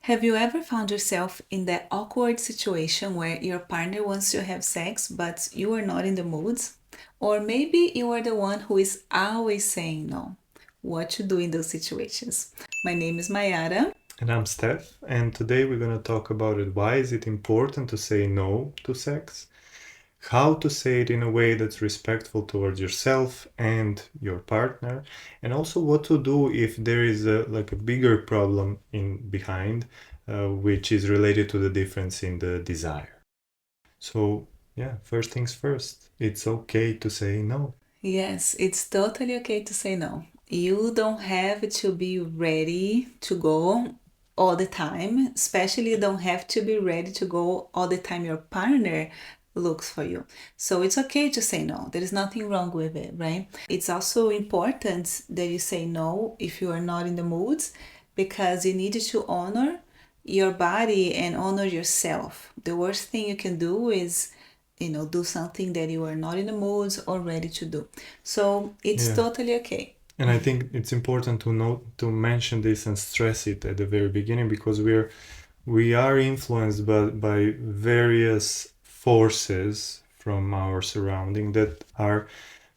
Have you ever found yourself in that awkward situation where your partner wants to have sex but you are not in the mood? Or maybe you are the one who is always saying no. What to do in those situations? My name is Mayara. And I'm Steph, and today we're going to talk about it. Why is it important to say no to sex? How to say it in a way that's respectful towards yourself and your partner, and also what to do if there is a bigger problem in behind, which is related to the difference in the desire. So yeah, first things first, it's okay to say no. Yes, it's totally okay to say no. You don't have to be ready to go all the time, especially you don't have to be ready to go all the time your partner looks for you. So it's okay to say no. There is nothing wrong with it, right? It's also important that you say no if you are not in the mood because you need to honor your body and honor yourself. The worst thing you can do is do something that you are not in the mood or ready to do. So it's Yeah. totally okay. And I think it's important to note to mention this and stress it at the very beginning because we are influenced by various forces from our surrounding that are,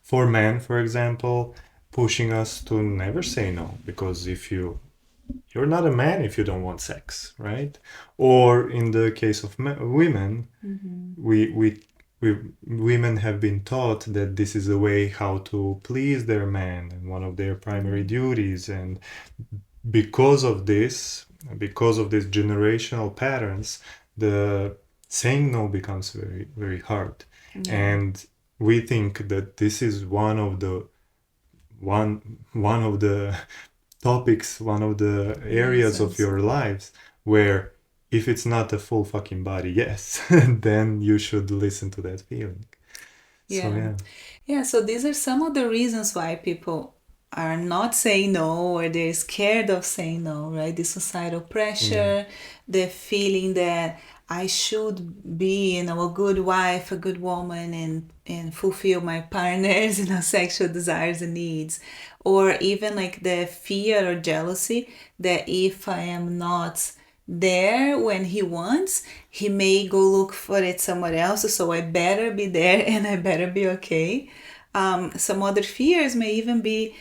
for men, for example, pushing us to never say no, because if you're not a man if you don't want sex, right? Or in the case of women, we women have been taught that this is a way how to please their man and one of their primary duties, and because of this, because of these generational patterns, the saying no becomes very, very hard. Yeah. And we think that this is one of the topics, one of the areas of Reasons. your lives where if it's not a full fucking body, yes, then you should listen to that feeling. So Yeah. yeah. Yeah, so these are some of the reasons why people are not saying no or they're scared of saying no, right? The societal Yeah. pressure, the feeling that I should be, a good wife, a good woman and fulfill my partner's, sexual desires and needs. Or even like the fear or jealousy that if I am not there when he wants, he may go look for it somewhere else. So I better be there and I better be okay. Some other fears may even be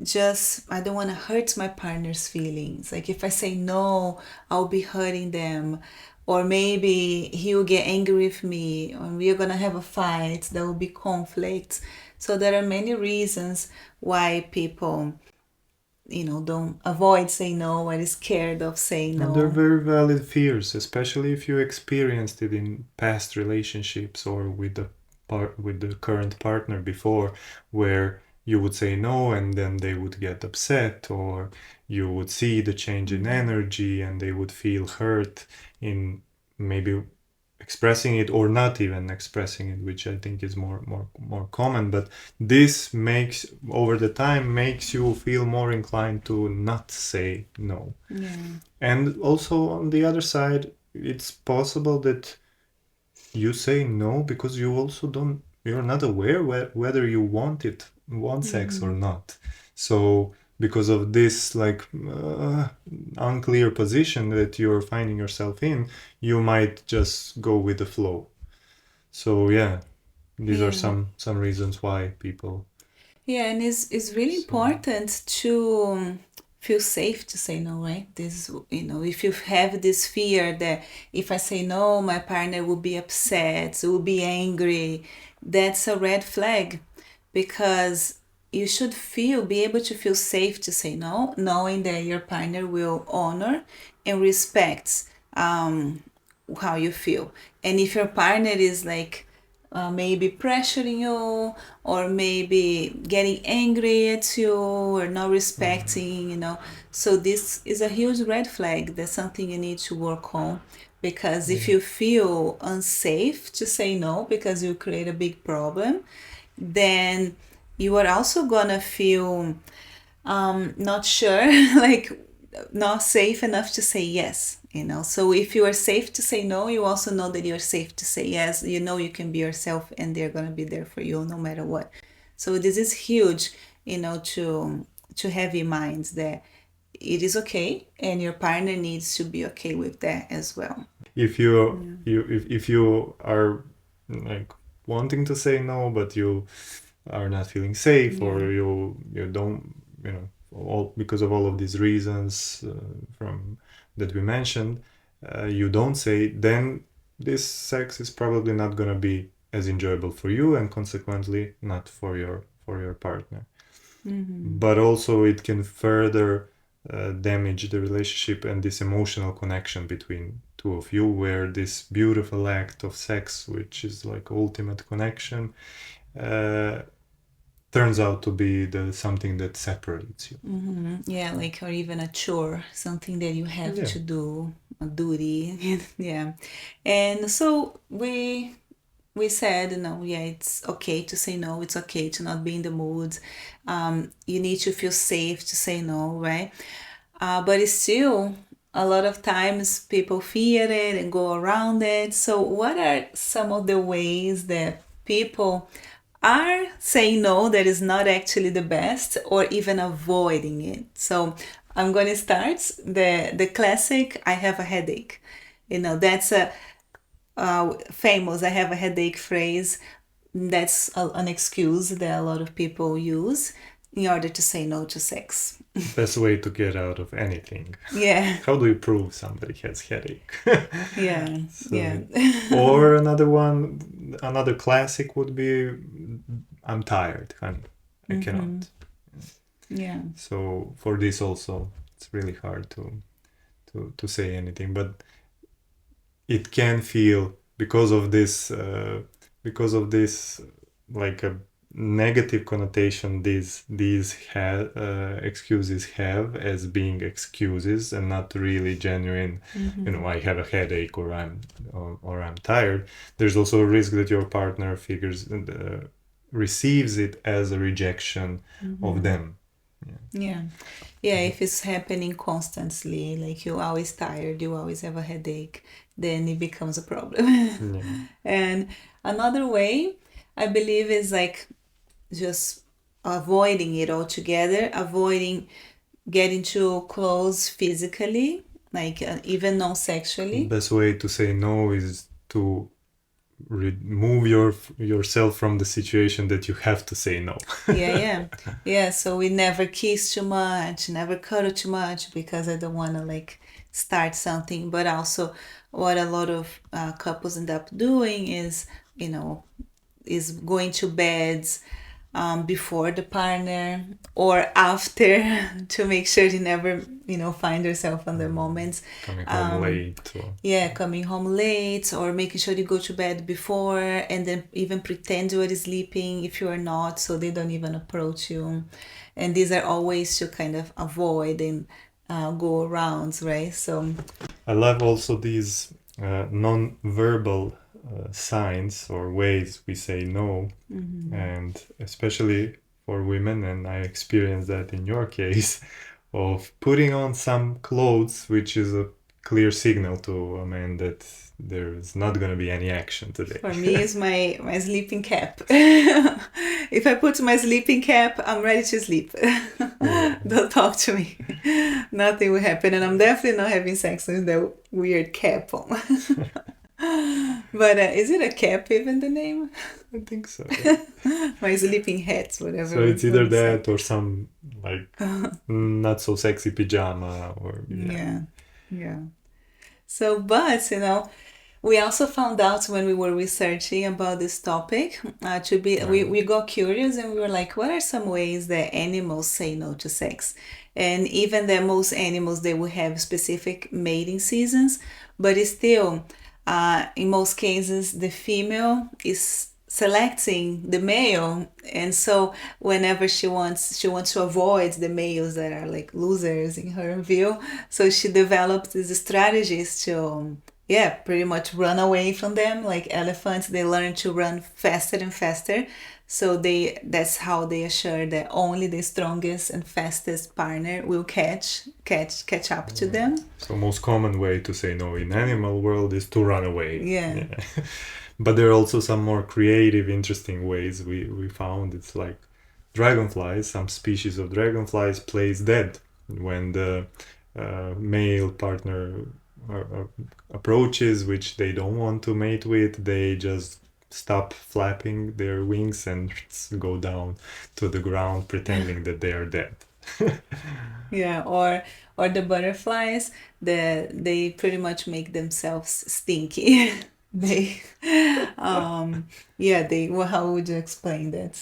just I don't want to hurt my partner's feelings. Like if I say no, I'll be hurting them. Or maybe he'll get angry with me, or we are gonna have a fight, there will be conflict. So there are many reasons why people don't avoid saying no or is scared of saying And they're no. very valid fears, especially if you experienced it in past relationships or with the current partner before, where you would say no and then they would get upset, or you would see the change in energy and they would feel hurt in maybe expressing it or not even expressing it, which I think is more common. But this makes over the time makes you feel more inclined to not say no. Yeah. And also on the other side, it's possible that you say no because you're not aware whether you want sex or not. So because of this unclear position that you're finding yourself in, you might just go with the flow. So yeah, these are Yeah. some reasons why people Yeah, and it's really say no. important to feel safe to say no, right? This, if you have this fear that if I say no, my partner will be upset, will be angry, that's a red flag because you should be able to feel safe to say no, knowing that your partner will honor and respect how you feel. And if your partner is like maybe pressuring you or maybe getting angry at you or not respecting, so this is a huge red flag. That's something you need to work on because if Yeah. you feel unsafe to say no because you create a big problem, then you are also gonna feel not sure, like not safe enough to say yes. So if you are safe to say no, you also know that you're safe to say yes. You know you can be yourself and they're gonna be there for you no matter what. So this is huge, to have in mind that it is okay, and your partner needs to be okay with that as well. If if you are like wanting to say no, but you are not feeling safe, or Yeah. you don't, all because of all of these reasons from that we mentioned, you don't say, then this sex is probably not gonna be as enjoyable for you, and consequently not for your partner. But also it can further damage the relationship and this emotional connection between two of you, where this beautiful act of sex, which is like ultimate connection, uh, turns out to be something that separates you. Yeah, like, or even a chore, something that you have Yeah. to do, a duty. Yeah. And so we said, no, yeah, it's okay to say no. It's okay to not be in the mood. You need to feel safe to say no, right? But it's still, a lot of times people fear it and go around it. So, what are some of the ways that people are saying no that is not actually the best, or even avoiding it? So, I'm going to start the classic, I have a headache. That's a famous I have a headache phrase. That's an excuse that a lot of people use in order to say no to sex. Best way to get out of anything. Yeah, How do you prove somebody has headache? yeah, yeah. So, or another classic would be, I'm tired, honey. I cannot. Yeah. So for this also, it's really hard to say anything, but it can feel, because of this like a negative connotation these excuses have, as being excuses and not really genuine. I have a headache, or I'm tired. There's also a risk that your partner receives it as a rejection of them. Yeah. Yeah, if it's happening constantly, like you're always tired, you always have a headache, then it becomes a problem. Yeah. And another way, I believe, is like just avoiding it altogether, avoiding getting too close physically, like even non-sexually. Best way to say no is to remove yourself from the situation that you have to say no. Yeah, yeah. Yeah, so we never kiss too much, never cuddle too much, because I don't want to like start something. But also, what a lot of couples end up doing is, you know, is going to beds before the partner or after to make sure they never, find herself on the moments. Coming home late. Yeah, coming home late, or making sure you go to bed before, and then even pretend you are sleeping if you are not, so they don't even approach you. And these are all ways to kind of avoid and go around, right? So, I love also these non-verbal signs or ways we say no, and especially for women, and I experienced that in your case, of putting on some clothes, which is a clear signal to a man that there's not going to be any action today. for me, it's my sleeping cap. If I put my sleeping cap, I'm ready to sleep. Don't talk to me. Nothing will happen, and I'm definitely not having sex with that weird cap on. But is it a cap even the name? I think so. My sleeping hat, whatever. So it's either what you say. that or some like not so sexy pajama, or Yeah, yeah. So, but we also found out when we were researching about this topic, we got curious, and we were like, what are some ways that animals say no to sex? And even that most animals, they will have specific mating seasons, but it's still, in most cases, the female is selecting the male, and so whenever she wants to avoid the males that are like losers in her view, so she develops these strategies to, yeah, pretty much run away from them. Like elephants, they learn to run faster and faster, so that's how they assure that only the strongest and fastest partner will catch up to them. So most common way to say no in animal world is to run away. Yeah. But there are also some more creative, interesting ways we found. It's like dragonflies. Some species of dragonflies plays dead. when the male partner approaches which they don't want to mate with, they just stop flapping their wings and go down to the ground pretending that they are dead. Yeah, or the butterflies, they pretty much make themselves stinky. They yeah, they well, how would you explain that?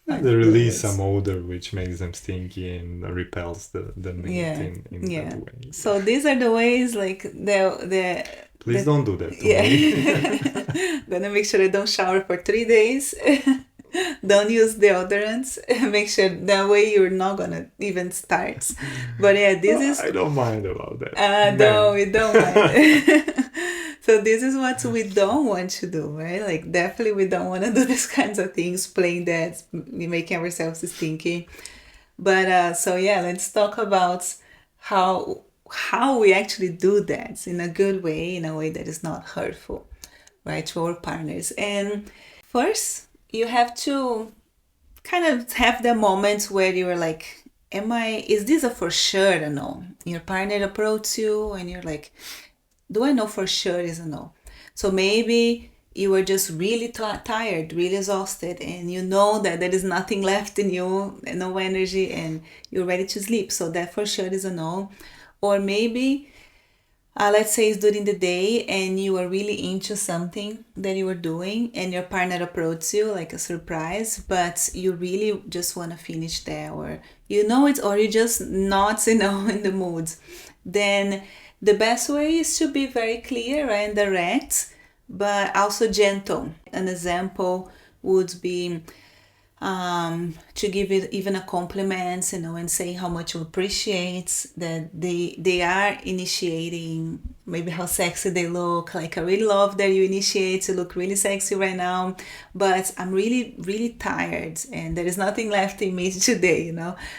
I They the release words. some odor which makes them stinky and repels the mate Yeah, in that yeah. way. So these are the ways like Please don't do that to me. yeah. Gonna make sure I don't shower for 3 days. Don't use deodorants. Make sure that way you're not gonna even start. But yeah, this Oh, is I don't mind about that, don't man. we don't mind. So this is what we don't want to do, right? Like definitely we don't want to do these kinds of things, playing that, making ourselves stinky. But so yeah, let's talk about how we actually do that in a good way, in a way that is not hurtful, right, to our partners. And first, you have to kind of have the moments where you're like, is this a for sure a no? Your partner approaches you and you're like, do I know for sure is a no? So maybe you were just really tired, really exhausted, and you know that there is nothing left in you, no energy, and you're ready to sleep. So that for sure is a no. Or maybe, let's say it's during the day and you are really into something that you are doing, and your partner approaches you like a surprise, but you really just want to finish there, or you know it, or you just not, in the mood. Then the best way is to be very clear and direct, but also gentle. An example would be to give it even a compliment, and say how much you appreciate that they are initiating, maybe how sexy they look. Like, I really love that you initiate, you look really sexy right now, but I'm really, really tired and there is nothing left in me today.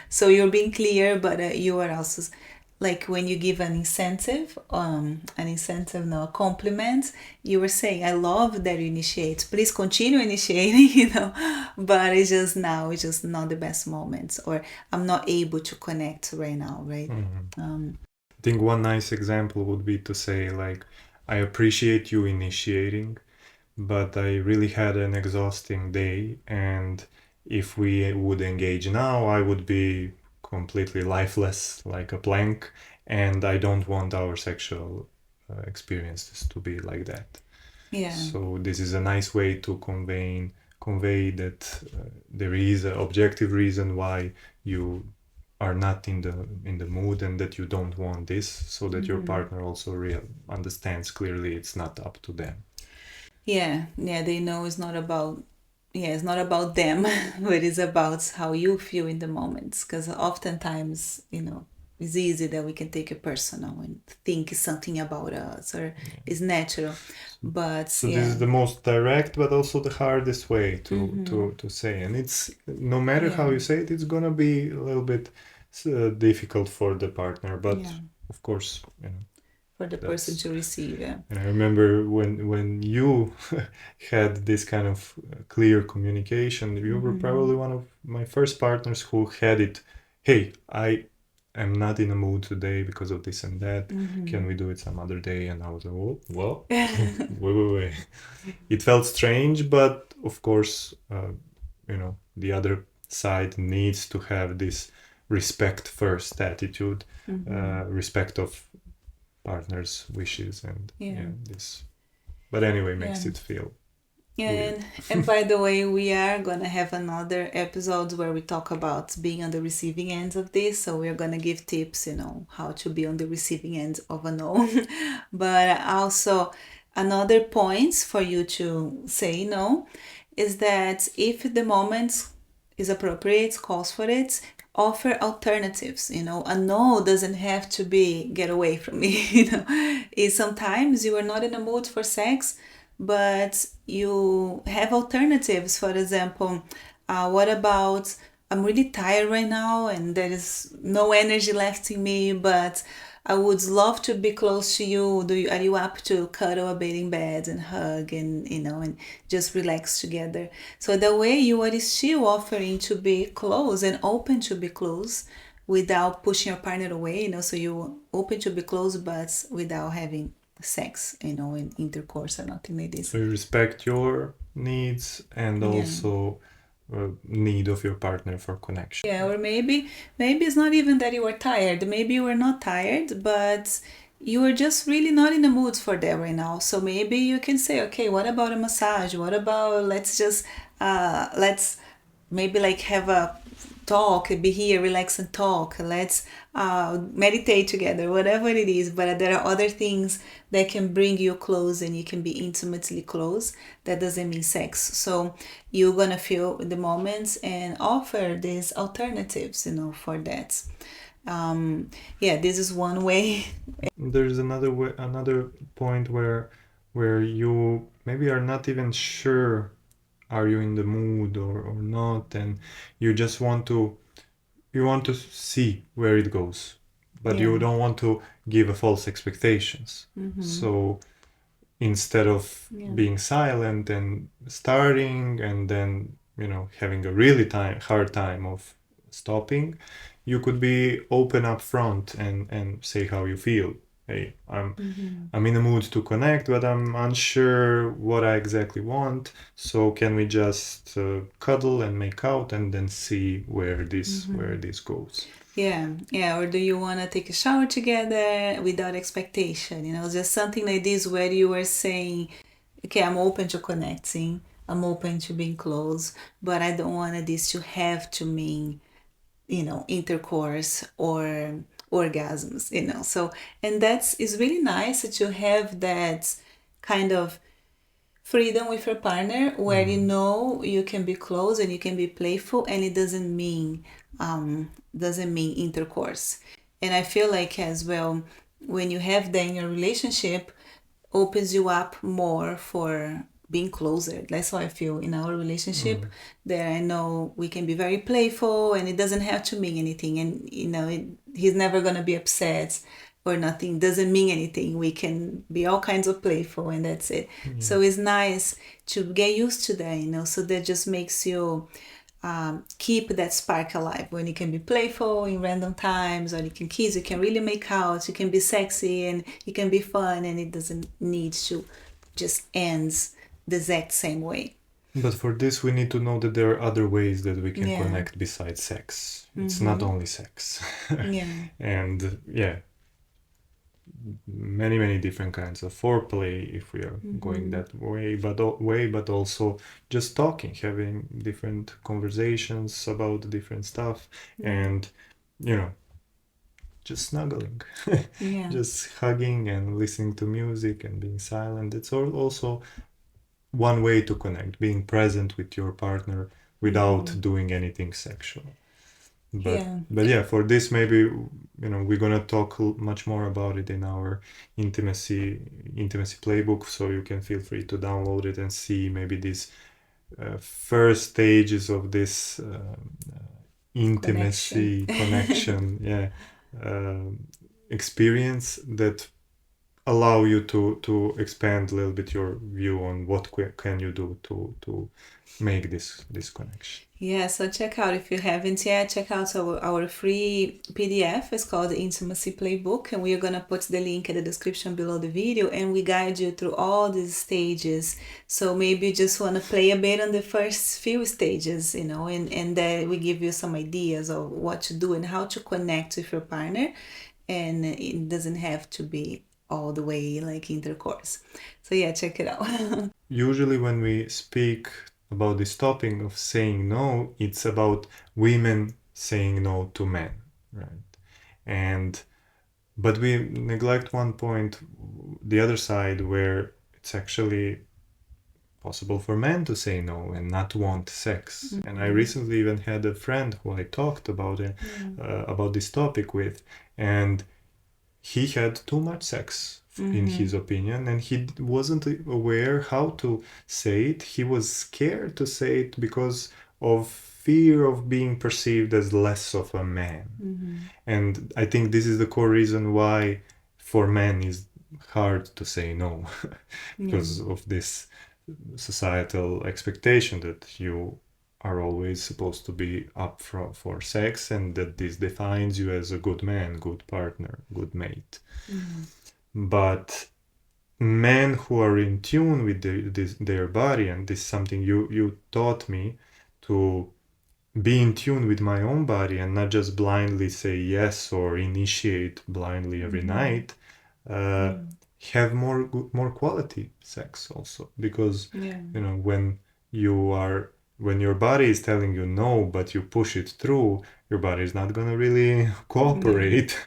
So you're being clear, but you are also like when you give no, a compliment, you were saying, I love that you initiate. Please continue initiating, but it's just not the best moments, or I'm not able to connect right now, right? I think one nice example would be to say, like, I appreciate you initiating, but I really had an exhausting day, and if we would engage now, I would be completely lifeless, like a plank, and I don't want our sexual experiences to be like that. Yeah. So this is a nice way to convey that there is an objective reason why you are not in the mood and that you don't want this, so that your partner also understands clearly it's not up to them. Yeah, they know it's not about them, but it's about how you feel in the moments. Because oftentimes, it's easy that we can take it personal and think it's something about us, or it's natural. But So this yeah, is the most direct but also the hardest way to say, and it's no matter how yeah, you say it, it's gonna be a little bit difficult for the partner, but yeah, of course, for the person that's. to receive. Yeah. And I remember when you had this kind of clear communication, you were probably one of my first partners who had it. Hey, I am not in a mood today because of this and that. Can we do it some other day? And I was like, oh, well, wait. It felt strange, but of course, the other side needs to have this respect first attitude, respect of partner's wishes, and Yeah. this. But anyway, Yeah. makes it feel weird. And by the way, we are gonna have another episode where we talk about being on the receiving end of this. So we're gonna give tips, how to be on the receiving end of a no. But also, another point for you to say no is that if the moment is appropriate, calls for it, offer alternatives. A no doesn't have to be get away from me. Is sometimes you are not in a mood for sex, but you have alternatives. For example, what about, I'm really tired right now and there is no energy left in me, but I would love to be close to you. Are you up to cuddle a bit in bed and hug and just relax together? So the way you are still offering to be close and open to be close, without pushing your partner away, so you open to be close, but without having sex, in intercourse or nothing like this. So you respect your needs and Yeah. also need of your partner for connection. Yeah, or maybe it's not even that you were tired. Maybe you were not tired, but you were just really not in the mood for that right now. So maybe you can say, okay, what about a massage? What about let's maybe like have a talk, be here, relax and talk. Let's meditate together, whatever it is. But there are other things that can bring you close and you can be intimately close. That doesn't mean sex. So you're gonna feel the moments and offer these alternatives, for that. Yeah, this is one way. There's another point where you maybe are not even sure are you in the mood or not, and you just want to see where it goes, but Yeah. you don't want to give a false expectations. So instead of being silent and starting and then having a really hard time of stopping, you could be open up front and say how you feel. Hey, I'm in the mood to connect, but I'm unsure what I exactly want. So can we just cuddle and make out and then see where this goes? Yeah. Or do you want to take a shower together without expectation? Just something like this where you are saying, okay, I'm open to connecting, I'm open to being close, but I don't want this to have to mean, intercourse or orgasms, So, and that's is really nice to have that kind of freedom with your partner where you can be close and you can be playful and it doesn't mean intercourse. And I feel like as well, when you have that in your relationship, opens you up more for being closer. That's how I feel in our relationship, that I know we can be very playful and it doesn't have to mean anything. And, he's never going to be upset or nothing. Doesn't mean anything. We can be all kinds of playful and that's it. So it's nice to get used to that, so that just makes you keep that spark alive when you can be playful in random times, or you can kiss, you can really make out, you can be sexy and you can be fun, and it doesn't need to just ends the exact same way. But for this, we need to know that there are other ways that we can Yeah. connect besides sex. It's not only sex. Yeah. And yeah, many different kinds of foreplay if we are going that way, but also just talking, having different conversations about different stuff, and just snuggling, Yeah. just hugging and listening to music and being silent. It's also one way to connect, being present with your partner without doing anything sexual. But yeah, for this maybe we're gonna talk much more about it in our intimacy playbook, so you can feel free to download it and see maybe these first stages of this intimacy connection, yeah, experience that allow you to expand a little bit your view on what can you do to make this connection. Yeah, so check out, if you haven't yet, check out our free PDF. It's called the Intimacy Playbook, and we are going to put the link in the description below the video, and we guide you through all these stages. So maybe you just want to play a bit on the first few stages, and then we give you some ideas of what to do and how to connect with your partner, and it doesn't have to be all the way like intercourse. So yeah, check it out. Usually when we speak about this topic of saying no, it's about women saying no to men, right? But we neglect one point, the other side, where it's actually possible for men to say no and not want sex. And I recently even had a friend who I talked about it, about this topic with, and he had too much sex in his opinion, and he wasn't aware how to say it. He was scared to say it because of fear of being perceived as less of a man. And I think this is the core reason why for men is hard to say no because of this societal expectation that you are always supposed to be up for sex, and that this defines you as a good man, good partner, good mate. But men who are in tune with their body, and this is something you taught me, to be in tune with my own body and not just blindly say yes or initiate blindly every night, uh, have more quality sex also, because Yeah. when you are when your body is telling you no but you push it through, your body is not going to really cooperate.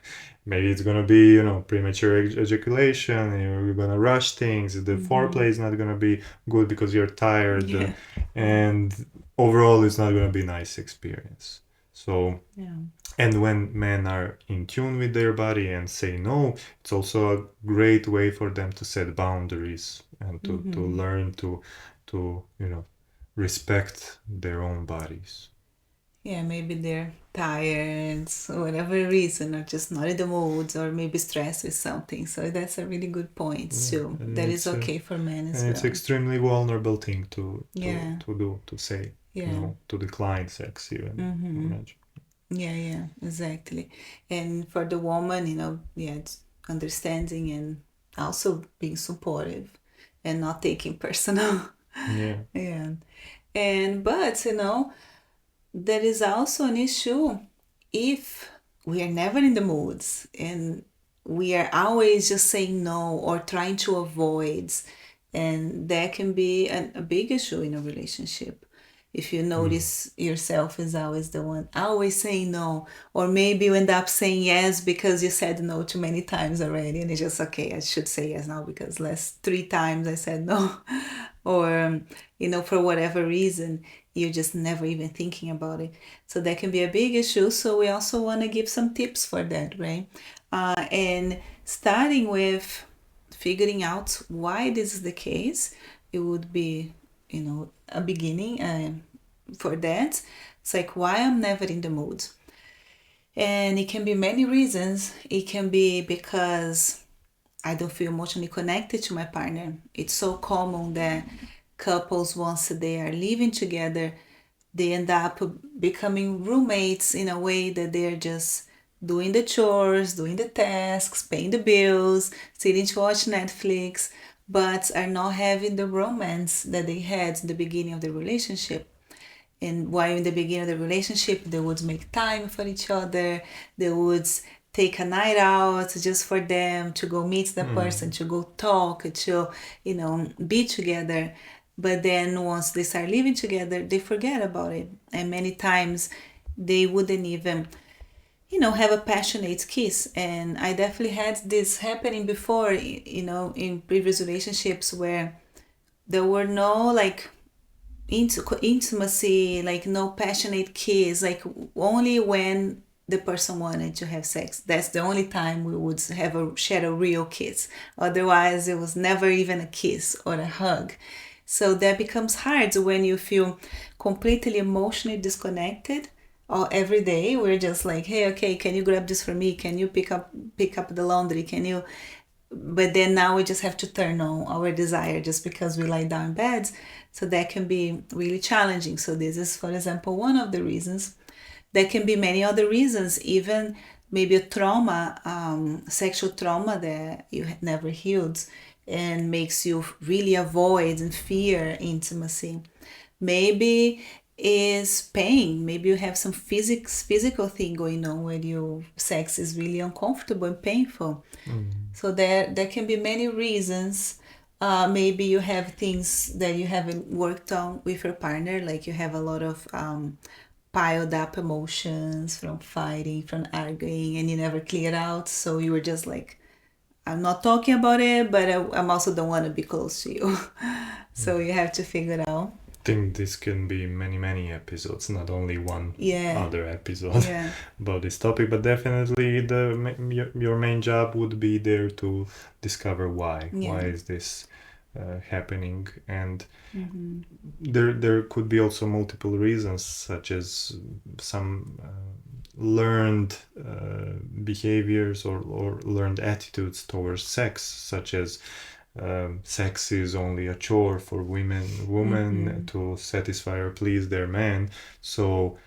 Maybe it's going to be premature ejaculation, you're going to rush things, the foreplay is not going to be good because you're tired, Yeah. and overall it's not going to be a nice experience. So Yeah. and when men are in tune with their body and say no, it's also a great way for them to set boundaries and to learn to respect their own bodies. Yeah, maybe they're tired, for whatever reason, or just not in the mood, or maybe stressed with something. So that's a really good point Yeah, too. and That is it's okay for men as it's well. extremely vulnerable thing Yeah, to say yeah. no, to decline sex even. Imagine. Yeah, yeah, exactly. And for the woman, yeah, it's understanding and also being supportive and not taking personal. Yeah. Yeah. But there is also an issue if we are never in the moods and we are always just saying no or trying to avoid, and that can be a big issue in a relationship. If you notice yourself as always the one always saying no, or maybe you end up saying yes because you said no too many times already, and it's just okay, I should say yes now because last 3 times I said no. Or for whatever reason you're just never even thinking about it. So that can be a big issue. So we also want to give some tips for that, right? And starting with figuring out why this is the case, it would be a beginning for that. It's like, why I'm never in the mood. And it can be many reasons. It can be because I don't feel emotionally connected to my partner. It's so common that couples, once they are living together, they end up becoming roommates in a way that they're just doing the chores, doing the tasks, paying the bills, sitting to watch Netflix, but are not having the romance that they had in the beginning of the relationship. And while in the beginning of the relationship, they would make time for each other, they would take a night out just for them to go meet the person, to go talk, to be together. But then once they start living together, they forget about it, and many times they wouldn't even have a passionate kiss. And I definitely had this happening before, in previous relationships where there were no like intimacy, like no passionate kiss, like only when the person wanted to have sex. That's the only time we would share a real kiss. Otherwise, it was never even a kiss or a hug. So that becomes hard when you feel completely emotionally disconnected. Or every day we're just like, hey, okay, can you grab this for me? Can you pick up the laundry? Can you? But then now we just have to turn on our desire just because we lie down in bed. So that can be really challenging. So this is, for example, one of the reasons. There can be many other reasons, even maybe a trauma, sexual trauma that you had never healed and makes you really avoid and fear intimacy. Maybe is pain. Maybe you have some physical thing going on where your sex is really uncomfortable and painful. So there can be many reasons. Maybe you have things that you haven't worked on with your partner, like you have a lot of piled up emotions from fighting, from arguing, and you never cleared out. So you were just like, I'm not talking about it, but I'm also don't want to be close to you. So you have to figure it out. Think this can be many episodes, not only one Yeah, other episode yeah, about this topic, but definitely your main job would be there to discover yeah. why is this happening. And there could be also multiple reasons, such as some learned behaviors or learned attitudes towards sex, such as sex is only a chore for women Mm-hmm. to satisfy or please their man. So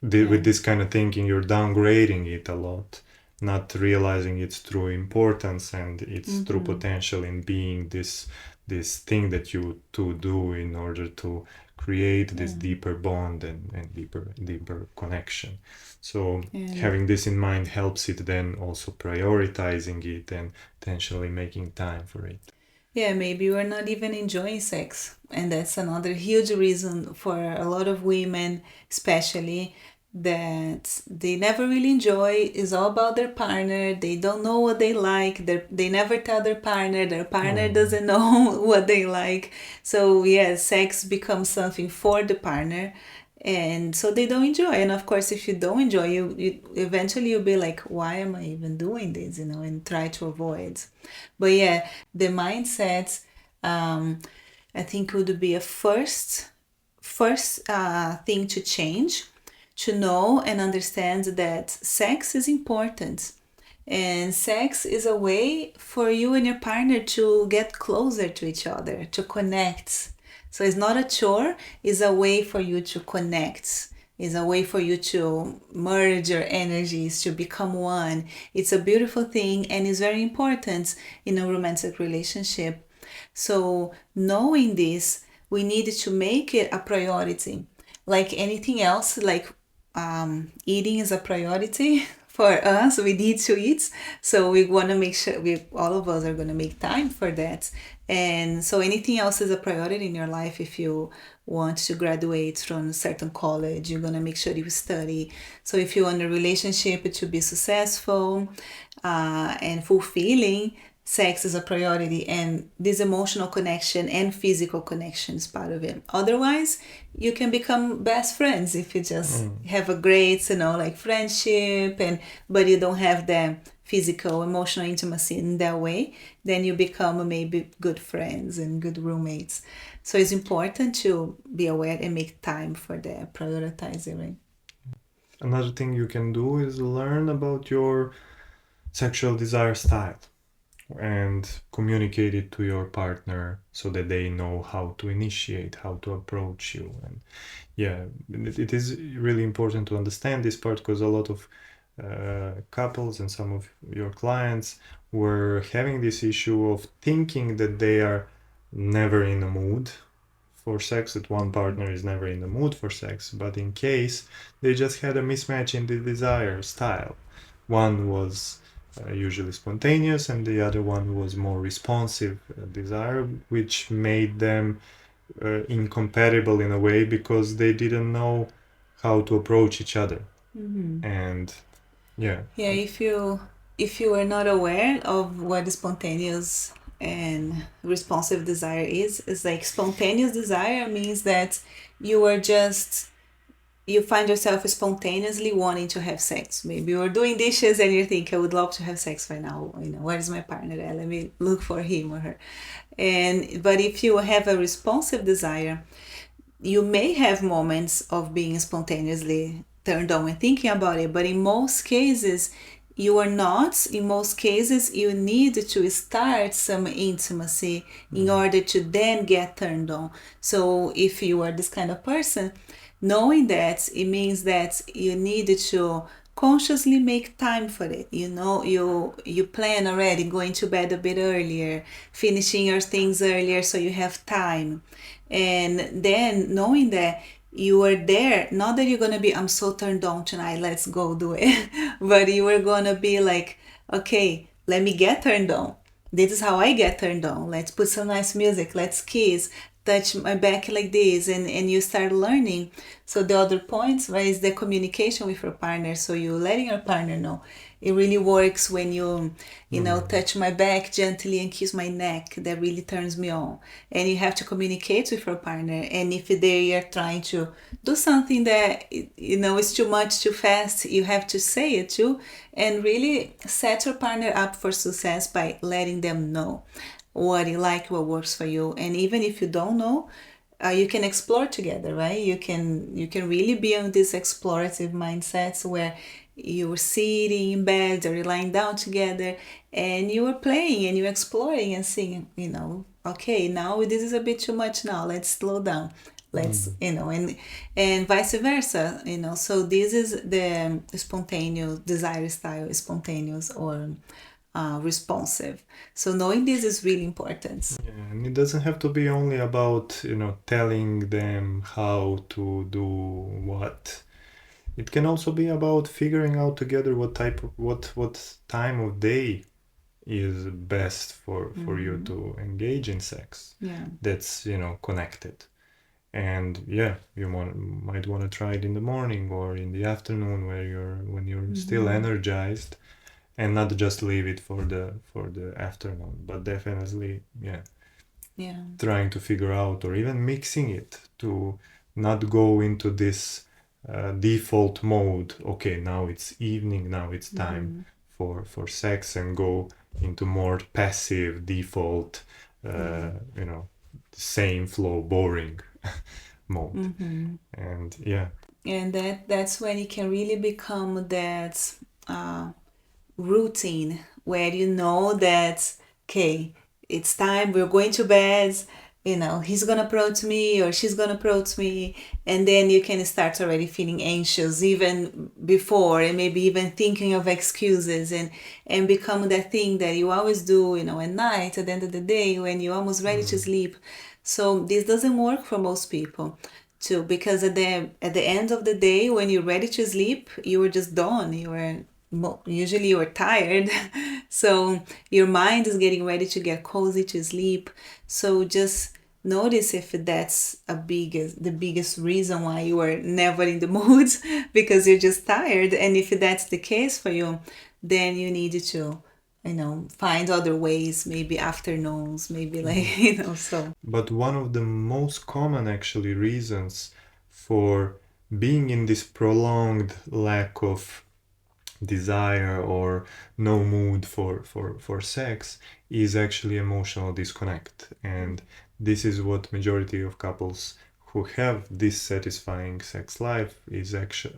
Yeah. with this kind of thinking, you're downgrading it a lot, not realizing its true importance and its true Mm-hmm. potential in being this thing that you two do in order to create this Yeah. deeper bond and deeper connection. So And having this in mind helps it then also prioritizing it and intentionally making time for it. yeah, maybe we're not even enjoying sex. And that's another huge reason for a lot of women, especially, that they never really enjoy. It's all about their partner. They don't know what they like. They never tell their partner Oh, doesn't know what they like. So, yeah, sex becomes something for the partner. And so they don't enjoy. And of course, if you don't enjoy, you eventually you'll be like, why am I even doing this? And try to avoid. But yeah, the mindset, um, I think would be a first thing to change, to know and understand that sex is important, and sex is a way for you and your partner to get closer to each other, to connect. So it's not a chore, it's a way for you to connect. It's a way for you to merge your energies, to become one. It's a beautiful thing and is very important in a romantic relationship. So, knowing this, we need to make it a priority. Like anything else, like eating is a priority for us. We need to eat, so we want to make sure we all of us are going to make time for that. And so anything else is a priority in your life. If you want to graduate from a certain college, you're going to make sure you study. So if you want a relationship to be successful and fulfilling, sex is a priority, and this emotional connection and physical connection is part of it. Otherwise, you can become best friends if you just mm. have a great, like friendship, and but you don't have the physical emotional intimacy in that way, then you become maybe good friends and good roommates. So it's important to be aware and make time for the prioritizing, right? Another thing you can do is learn about your sexual desire style and communicate it to your partner so that they know how to initiate, how to approach you. And yeah, it is really important to understand this part because a lot of couples and some of your clients were having this issue of thinking that they are never in a mood for sex, that one partner is never in the mood for sex, but in case they just had a mismatch in the desire style. One was usually spontaneous, and the other one was more responsive desire, which made them incompatible in a way because they didn't know how to approach each other. Mm-hmm. And yeah, Yeah, if you are not aware of what spontaneous and responsive desire is, it's like spontaneous desire means that you are just you find yourself spontaneously wanting to have sex. Maybe you're doing dishes and you think, I would love to have sex right now. Where's my partner at? Let me look for him or her. And but if you have a responsive desire, you may have moments of being spontaneously turned on and thinking about it, but in most cases, you are not. In most cases, you need to start some intimacy in mm, order to then get turned on. So, if you are this kind of person, knowing that, it means that you need to consciously make time for it. You plan already going to bed a bit earlier, finishing your things earlier so you have time, and then knowing that you are there, not that you're gonna be, I'm so turned on tonight, let's go do it, but you are gonna be like, okay, let me get turned on. This is how I get turned on. Let's put some nice music, let's kiss, touch my back like this, and you start learning. So the other points, right, is the communication with your partner. So you letting your partner know. It really works when you mm, touch my back gently and kiss my neck. That really turns me on. And you have to communicate with your partner. And if they are trying to do something that is too much, too fast, you have to say it too, and really set your partner up for success by letting them know what you like, what works for you. And even if you don't know, you can explore together, right? You can really be on this explorative mindsets where you were sitting in bed or you're lying down together, and you were playing and you're exploring and seeing, okay, now this is a bit too much now. Let's slow down. Let's, Mm. and vice versa, So this is the spontaneous desire style, spontaneous or responsive. So knowing this is really important. Yeah, and it doesn't have to be only about, telling them how to do what. It can also be about figuring out together what time of day is best for you to engage in sex. Yeah. That's, connected. And yeah, might want to try it in the morning or in the afternoon when you're still energized, and not just leave it for the afternoon, but definitely, yeah, Yeah. trying to figure out or even mixing it to not go into this default mode. Okay, now it's evening, now it's time for sex, and go into more passive default, same flow, boring mode. And yeah. And that's when it can really become that routine where you know that, okay, it's time, we're going to bed, he's gonna approach me or she's gonna approach me, and then you can start already feeling anxious even before, and maybe even thinking of excuses, and become that thing that you always do, at night, at the end of the day, when you're almost ready to sleep. So this doesn't work for most people too, because at the end of the day, when you're ready to sleep, you were just done. Usually you are tired, so your mind is getting ready to get cozy to sleep. So just notice if that's the biggest reason why you are never in the mood, because you're just tired. And if that's the case for you, then you need to find other ways, maybe afternoons, maybe like so. But one of the most common actually reasons for being in this prolonged lack of desire or no mood for sex is actually emotional disconnect. And this is what majority of couples who have dissatisfying sex life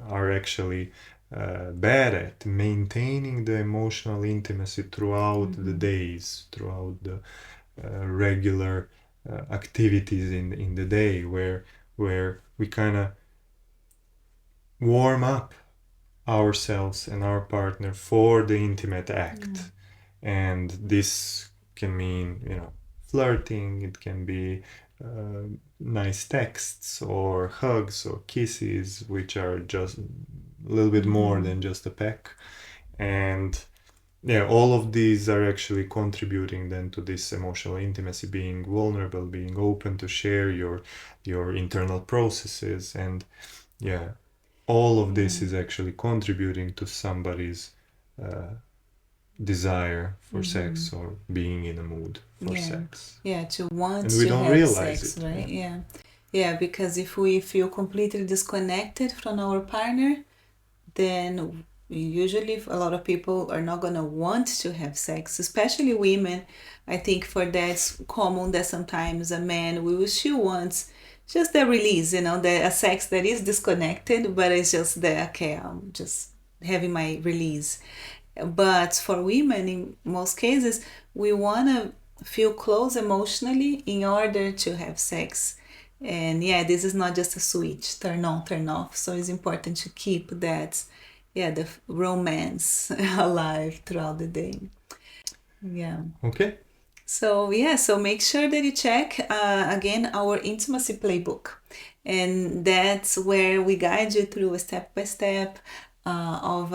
are actually bad at maintaining the emotional intimacy throughout the days, throughout the regular activities in the day, where we kind of warm up ourselves and our partner for the intimate act. And this can mean, flirting, it can be nice texts or hugs or kisses, which are just a little bit more than just a peck. And yeah, all of these are actually contributing then to this emotional intimacy, being vulnerable, being open to share your internal processes. And yeah, all of this is actually contributing to somebody's desire for sex or being in a mood for Yeah, sex. yeah, to want And we to don't have realize sex, it. right? Yeah. Yeah, because if we feel completely disconnected from our partner, then usually a lot of people are not gonna want to have sex, especially women. I think for that it's common that sometimes a man will still want just the release, the a sex that is disconnected, but it's just the, okay, I'm just having my release. But for women, in most cases, we want to feel close emotionally in order to have sex. And yeah, this is not just a switch, turn on, turn off. So it's important to keep that, yeah, the romance alive throughout the day. Yeah. Okay. So yeah, so make sure that you check again our intimacy playbook, and that's where we guide you through a step by step of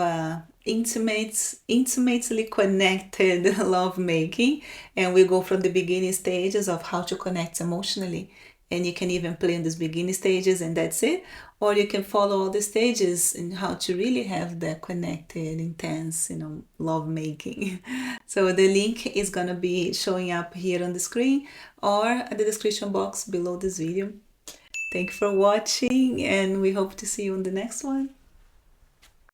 intimately connected love making, and we go from the beginning stages of how to connect emotionally, and you can even play in these beginning stages, and that's it, or you can follow all the stages in how to really have that connected, intense, love making. So the link is gonna be showing up here on the screen or at the description box below this video. Thank you for watching, and we hope to see you on the next one.